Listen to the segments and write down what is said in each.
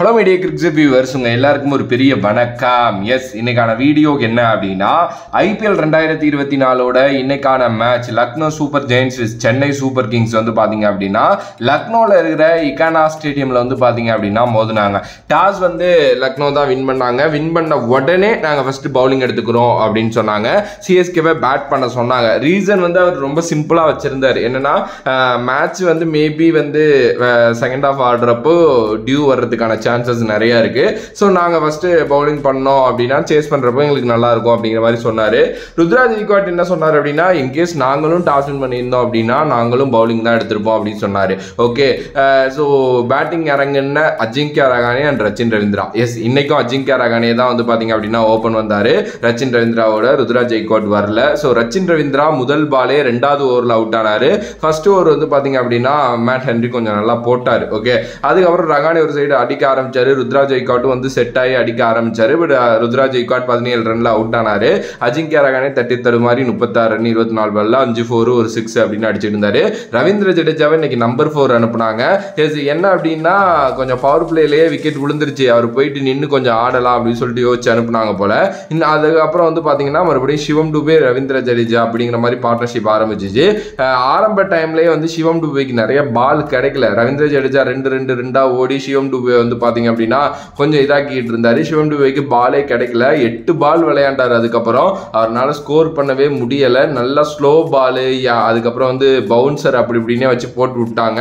Hello media cricket viewers, உங்கள் எல்லாருக்கும் ஒரு பெரிய வணக்கம். எஸ், இன்னைக்கான வீடியோ என்ன அப்படின்னா, ஐபிஎல் 2024 இன்னைக்கான match Lucknow Super Giants Chennai Super Kings வந்து பார்த்தீங்க அப்படின்னா லக்னோவில் இருக்கிற இகானா ஸ்டேடியமில் வந்து பார்த்தீங்க அப்படின்னா மோதினாங்க. டாஸ் வந்து லக்னோ தான் வின் பண்ணாங்க. வின் பண்ண உடனே நாங்கள் ஃபர்ஸ்ட் பவுலிங் எடுத்துக்கிறோம் அப்படின்னு சொன்னாங்க. சிஎஸ்கேவை பேட் பண்ண சொன்னாங்க. ரீசன் வந்து அவர் ரொம்ப சிம்பிளாக வச்சிருந்தார். என்னன்னா, மேட்ச் வந்து மேபி வந்து செகண்ட் ஹாஃப் ஆடுறப்போ டியூ வர்றதுக்கான சான்சஸ் நிறைய இருக்கு. ஸோ நாங்கள் ஃபர்ஸ்ட் பவுலிங் பண்ணோம் அப்படின்னா சேஸ் பண்ணுறப்போ எங்களுக்கு நல்லா இருக்கும் அப்படிங்கிற மாதிரி சொன்னார். ருத்ராஜ் கெய்க்வாட் என்ன சொன்னார் அப்படின்னா, இன்கேஸ் நாங்களும் டாஸ் வின் பண்ணியிருந்தோம் அப்படின்னா நாங்களும் பவுலிங் தான் எடுத்திருப்போம் அப்படின்னு சொன்னார். ஓகே, ஸோ பேட்டிங் இறங்குன அஜிங்கியா ரஹானே அண்ட் ரச்சின் ரவீந்திரா. எஸ், இன்னைக்கும் அஜிங்கியா ரஹானே தான் வந்து பார்த்தீங்க அப்படின்னா ஓப்பன் வந்தார். ரச்சின் ரவீந்திராவோட ருத்ராஜ் கெய்க்வாட் வரல. ஸோ ரச்சின் ரவீந்திரா முதல் பாலே 2வது ஓவரில் அவுட் ஆனார். ஃபர்ஸ்ட் ஓவர் வந்து பார்த்தீங்க அப்படின்னா மேட் ஹென்ரி கொஞ்சம் நல்லா போட்டார். ஓகே, அதுக்கப்புறம் ரஹானே ஒரு சைடு அடிக்க ஆரம்பிச்சாரு. ருத்ராஜ் கெய்க்வாட்டும் வந்து செட் ஆகி அடிக்க ஆரம்பிச்சாரு. பட் ருத்ராஜ் கெய்க்வாட் 17 ரன்ல அவுட் ஆனாரு. அஜிங்கியா ரஹானே தட்டி தடுமாறி 36 ரன் 24 பால்ல 5 4 ஒரு 6 அப்படின்னு அடிச்சிட்டு இருந்தாரு. ரவீந்திர ஜடேஜாவை இன்னைக்கு நம்பர் 4 அனுப்புனாங்க. என்ன அப்படின்னா, கொஞ்சம் பவர் பிளேலேயே விக்கெட் விழுந்துருச்சு, அவர் போயிட்டு நின்று கொஞ்சம் ஆடலாம் அப்படின்னு சொல்லிட்டு யோசிச்சு அனுப்புனாங்க போல. அதுக்கப்புறம் வந்து பாத்தீங்கன்னா மறுபடியும் சிவம் டுபே ரவீந்திர ஜடேஜா அப்படிங்கிற மாதிரி பார்ட்னர்ஷிப் ஆரம்பிச்சிச்சு. ஆரம்ப டைம்லேயே வந்து சிவம் டுபேக்கு நிறைய பால் கிடைக்கல. ரவீந்திர ஜடேஜா 2-2 ஓடி சிவம் டுபே வந்து பார்த்தீங்க அப்படின்னா கொஞ்சம் இதாக்கிட்டு இருந்தாரு. சிவம் டுபேக்கு பாலே கிடைக்கல. 8 பால் விளையாண்டார். அதுக்கப்புறம் அவரால் ஸ்கோர் பண்ணவே முடியலை. நல்லா ஸ்லோ பாலு, அதுக்கப்புறம் வந்து பவுன்சர் அப்படி இப்படின்னே வச்சு போட்டு விட்டாங்க.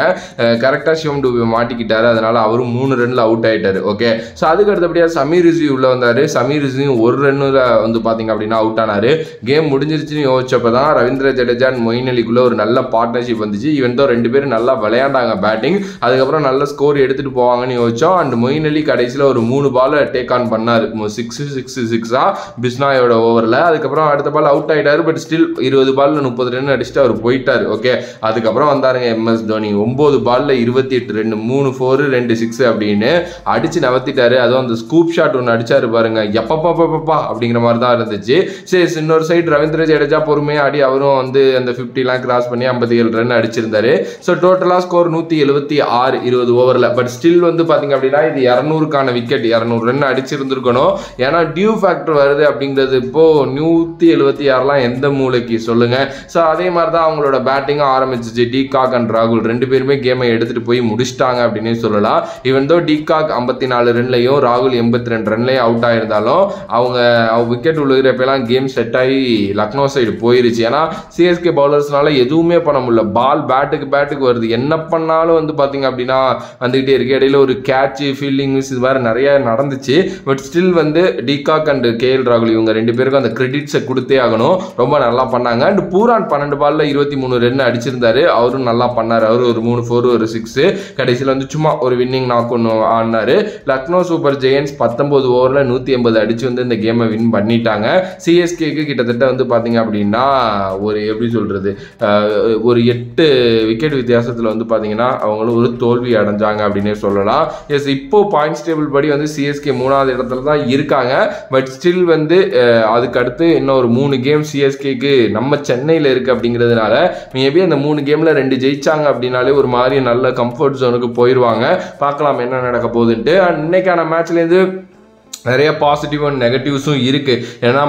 கரெக்டாக சிவம் டுபே மாட்டிக்கிட்டாரு. அதனால அவரும் 3 ரன்ல அவுட் ஆயிட்டாரு. ஓகே, ஸோ அதுக்கு அடுத்தபடியாக சமீர் ரிஸ்வி உள்ள வந்தாரு. சமீர் ரிஸ்வி 1 ரன்ல வந்து பார்த்தீங்க அப்படின்னா அவுட் ஆனாரு. கேம் முடிஞ்சிருச்சுன்னு யோசிச்சப்ப தான் ரவீந்திர ஜடேஜா அண்ட் மொயின் அலிக்குள்ள ஒரு நல்ல பார்ட்னர்ஷிப் வந்துச்சு. இவன் தான் 2 பேரும் நல்லா விளையாண்டாங்க பேட்டிங். அதுக்கப்புறம் நல்ல ஸ்கோர் எடுத்துட்டு போவாங்கன்னு யோசிச்சோம். அண்ட் மொயின் அலி கடைசியில் ஒரு 3 பால் டேக் ஆன் பண்ணார். 6 பிஸ்னாயோட ஓவரில். அதுக்கப்புறம் அடுத்த பால் அவுட் ஆயிட்டாரு. பட் ஸ்டில் 20 பால்ல 30 ரன் அடிச்சுட்டு அவர் போயிட்டார். ஓகே, அதுக்கப்புறம் வந்தாருங்க MS தோனி. 9 பால்ல 28 ரன், 3 4 2 6 அப்படின்னு அடிச்சு நவத்திட்டாரு. அதுவும் அந்த ஸ்கூப் ஷாட் ஒன்று அடிச்சாரு பாருங்க, எப்பப்பா அப்படிங்கிற மாதிரி தான் இருந்துச்சு. சரி, இன்னொரு சைடு ரவீந்திர ஜடேஜா பொறுமையா ஆடி அவரும் வந்து அந்த 50 கிராஸ் பண்ணி 57 ரன் அடிச்சிருந்தாரு. ஸோ டோட்டலா ஸ்கோர் 176 20 ஓவரில். பட் ஸ்டில் வந்து பாத்தீங்க அப்படின்னா இது 200க்கான விக்கெட், 200 ரன் அடிச்சிருந்துருக்கணும். ஏன்னா டியூ ஃபேக்டர் வருது அப்படிங்கிறது. இப்போ 176லாம் எந்த மூளைக்கு சொல்லுங்க. ஸோ அதே மாதிரி தான் அவங்களோட பேட்டிங்கும் ஆரம்பிச்சிச்சு. டிகாக் அண்ட் ராகுல் 2 பேருமே கேமை எடுத்துட்டு போய் முடிச்சிட்டாங்க அப்படின்னு சொல்லலாம். ஈவன் தோ டிகாக் 54 ரன்லையும் ராகுல் 82 ரன்லையும் அவுட் ஆயிருந்தாலும் அவங்க விக்கெட் விழுகிறப்பெல்லாம் கேம் செட் ஆகி லக்னோ சைடு போயிருச்சு. ஏன்னா சிஎஸ்கே பவுலர்ஸ்னால எதுவுமே பண்ண முடியல. பால் பேட்டுக்கு வருது, என்ன பண்ணாலும் வந்து பாத்தீங்க அப்படின்னா வந்துகிட்டே இருக்கு. இடையில ஒரு கேட்ச் ஃபீல்டிங் இது மாதிரி நிறைய நடந்துச்சு. பட் ஸ்டில் வந்து டிகாக் அண்ட் KL ராகுல் இவங்க 2 பேருக்கும் அந்த கிரெடிட்ஸை கொடுத்தே ஆகணும். ரொம்ப நல்லா பண்ணாங்க. அண்ட் பூரான் 12 பால்ல 23 ரன் அடிச்சிருந்தாரு. அவரும் நல்லா பண்ணாரு. அவரு ஒரு 3 4 ஒரு 6 கடைசியில் வந்து சும்மா ஒரு வின்னிங் நாக் ஒன்று ஆடினாரு. லக்னோ சூப்பர் ஜெயின்ஸ் 19 ஓவரில் 180 அடிச்சு வந்து இந்த கேமை வின் பண்ணிட்டாங்க. சிஎஸ்கேக்கு கிட்டத்தட்ட வந்து பார்த்தீங்க அப்படின்னா ஒரு எப்படி சொல்றது, ஒரு 8 விக்கெட் வித்தியாசத்தில் வந்து பார்த்தீங்கன்னா அவங்களும் ஒரு தோல்வி அடைஞ்சாங்க அப்படின்னே சொல்லலாம். எஸ், இப்போ பாயிண்ட்ஸ் டேபிள் படி வந்து சிஎஸ்கே 3வது இடத்துல தான் இருக்காங்க. பட் ஸ்டில் வந்து அதுக்கு அடுத்து இன்னும் ஒரு 3 கேம் சிஎஸ்கேக்கு நம்ம சென்னையில் இருக்கு அப்படிங்கிறதுனால மேபி அந்த 3 கேம்ல 2 ஜெயிச்சாங்க அப்படின்னாலே ஒரு மாதிரி நல்ல கம்ஃபர்ட் ஜோனுக்கு போயிடுவாங்க. பார்க்கலாம் என்ன நடக்க போகுதுன்ட்டு. அண்ட் இன்னைக்கான மேட்ச்லேருந்து நிறைய பாசிட்டிவ் அண்ட் நெகட்டிவ்ஸும் இருக்கு. ஏன்னா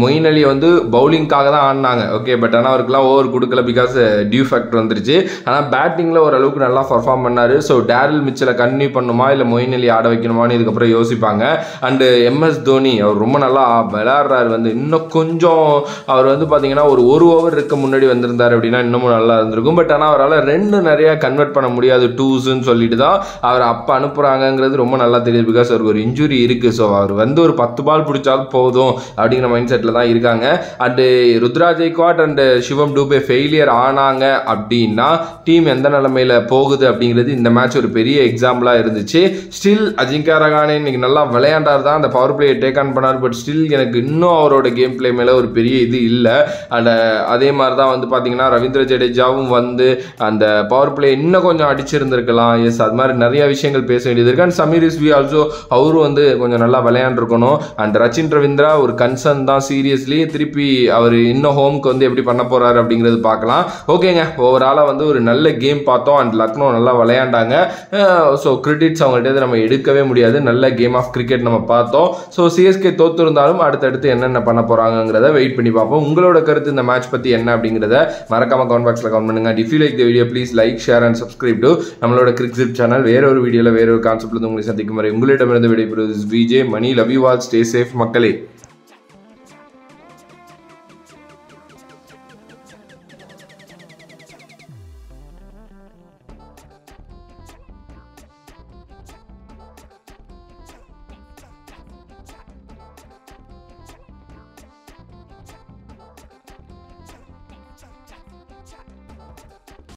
மொயின் அலி வந்து பவுலிங்காக தான் ஆடினாங்க. ஓகே, பட் ஆனால் அவருக்குலாம் ஓவர் கொடுக்கல, பிகாஸ் டியூ ஃபேக்டர் வந்துருச்சு. ஆனால் பேட்டிங்கில் ஓரளவுக்கு நல்லா பர்ஃபார்ம் பண்ணாரு. ஸோ டேரில் மிச்சலை கன்டினியூ பண்ணுமா இல்லை மொயின் அலி ஆட வைக்கணுமான்னு இதுக்கப்புறம் யோசிப்பாங்க. அண்டு MS தோனி அவர் ரொம்ப நல்லா விளையாடுறாரு. வந்து இன்னும் கொஞ்சம் அவர் வந்து பார்த்தீங்கன்னா ஒரு ஓவர் இருக்க முன்னாடி வந்திருந்தார் அப்படின்னா இன்னமும் நல்லா இருந்திருக்கும். பட் ஆனால் அவரால் 2 நிறைய கன்வெர்ட் பண்ண முடியாது, 2ன்னு சொல்லிட்டு தான் அவர் அப்போ அனுப்புகிறாங்கிறது ரொம்ப நல்லா தெரியுது. பிகாஸ் அவருக்கு ஒரு இன்ஜுரி இருக்கு. ஸோ அவர் வந்து ஒரு 10 பால் பிடிச்சாலும் போதும் அப்படிங்கிற மைண்ட் செட்டில் தான் இருக்காங்க. And Ruturaj Gaikwad and Shivam Dube failure ஆனாங்க அப்படின்னா டீம் எந்த நிலைமையில போகுது அப்படிங்கிறது இந்த மேட்ச் ஒரு பெரிய எக்ஸாம்பிளாக இருந்துச்சு. ஸ்டில் அஜிங்கியா ரஹானே இன்னைக்கு நல்லா விளையாண்டார் தான், அந்த பவர் பிளே டேக் ஆன் பண்ணார். பட் ஸ்டில் எனக்கு இன்னும் அவரோட கேம் பிளே மேலே ஒரு பெரிய இது இல்லை. அண்ட் அதே மாதிரி தான் வந்து பார்த்தீங்கன்னா ரவீந்திர ஜடேஜாவும் வந்து அந்த பவர் பிளே இன்னும் கொஞ்சம் அடிச்சிருந்திருக்கலாம். எஸ், அது மாதிரி நிறைய விஷயங்கள் பேச வேண்டியது இருக்கு. அண்ட் சமீர் ரிஸ்வி ஆல்சோ அவரும் வந்து கொஞ்சம் கொஞ்சம் நல்லா விளையாண்டுருக்கணும். அண்ட் ரச்சின் ரவீந்திரா ஒரு கன்சர்ன் தான் சீரியஸ்லி. திருப்பி அவர் இன்னும் ஹோம்க்கு வந்து எப்படி பண்ண போகிறாரு அப்படிங்கிறது பார்க்கலாம். ஓகேங்க, ஓவராலாக வந்து ஒரு நல்ல கேம் பார்த்தோம். அண்ட் லக்னோ நல்லா விளையாண்டாங்க. ஸோ கிரெடிட்ஸ் அவங்கள்ட்ட நம்ம எடுக்கவே முடியாது. நல்ல கேம் ஆஃப் கிரிக்கெட் நம்ம பார்த்தோம். ஸோ சிஎஸ்கே தோற்று இருந்தாலும் அடுத்தடுத்து என்னென்ன பண்ண போகிறாங்கிறத வெயிட் பண்ணி பார்ப்போம். உங்களோட கருத்து இந்த மேட்ச் பற்றி என்ன அப்படிங்கிறத மறக்காம கமெண்ட் பாக்ஸில் கமெண்ட் பண்ணுங்க. If you like the video please like share and subscribe to நம்மளோட கிரிக்ஸிப் சேனல். வேற ஒரு வீடியோவில் வேற ஒரு கான்செப்ட்ல உங்களை சந்திக்கும் வரை உங்களிடமிருந்து விடைபெறுவது Vijay Mani. Love you all, stay safe மக்களே.